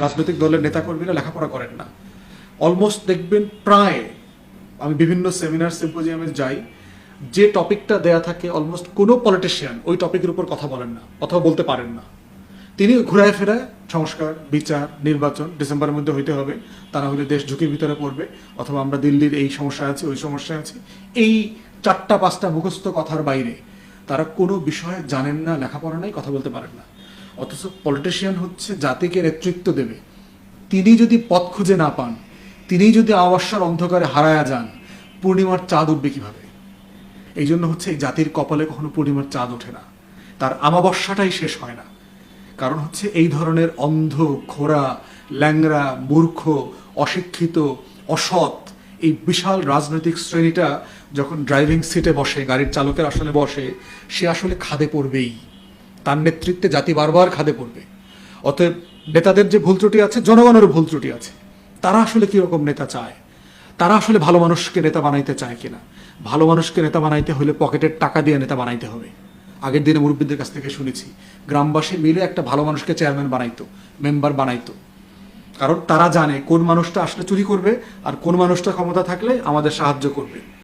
রাজনৈতিক দলের নেতাকর্মীরা লেখাপড়া করেন না। অলমোস্ট দেখবেন প্রায়, আমি বিভিন্ন সেমিনার সিম্পোজিয়ামে যাই, যে টপিকটা দেয়া থাকে অলমোস্ট কোনো পলিটিশিয়ান ওই টপিকের উপর কথা বলেন না, কথা বলতে পারেন না। তিনি ঘুরায় ফেরায় সংস্কার, বিচার, নির্বাচন ডিসেম্বরের মধ্যে হইতে হবে, তা না হলে দেশ ঝুঁকির ভিতরে পড়বে, অথবা আমরা দিল্লির এই সমস্যা আছে, ওই সমস্যা আছে। এই 4-5টা মুখস্থ কথার বাইরে তারা কোনো বিষয়ে জানেন না, লেখাপড়া নাই, কথা বলতে পারেন না। অথচ পলিটিশিয়ান হচ্ছে জাতিকে নেতৃত্ব দেবে। তিনি যদি পথ খুঁজে না পান, তিনি যদি অমাবস্যার অন্ধকারে হারায়া যান, পূর্ণিমার চাঁদ উঠবে কিভাবে? এই জন্য হচ্ছে এই জাতির কপালে কখনো পূর্ণিমার চাঁদ ওঠে না, তার আমাবস্যাটাই শেষ হয় না। কারণ হচ্ছে এই ধরনের অন্ধ, খোরা, ল্যাংরা, মূর্খ, অশিক্ষিত, অসৎ এই বিশাল রাজনৈতিক শ্রেণীটা যখন ড্রাইভিং সিটে বসে, গাড়ির চালকের আসনে বসে, সে আসলে খাদে পড়বেই। তার নেতৃত্বে জাতি বারবার খাদে পড়বে। অতএব নেতাদের যে ভুল ত্রুটি আছে, জনগণেরও ভুল ত্রুটি আছে। তারা আসলে কিরকম নেতা চায়, তারা আসলে ভালো মানুষকে নেতা বানাইতে চায় কিনা। ভালো মানুষকে নেতা বানাইতে হলে পকেটের টাকা দিয়ে নেতা বানাইতে হবে। আগের দিনে মুরব্বীদের কাছ থেকে শুনেছি, গ্রামবাসী মিলে একটা ভালো মানুষকে চেয়ারম্যান বানাইতো, মেম্বার বানাইতো। কারণ তারা জানে কোন মানুষটা আসলে চুরি করবে আর কোন মানুষটা ক্ষমতা থাকলে আমাদের সাহায্য করবে।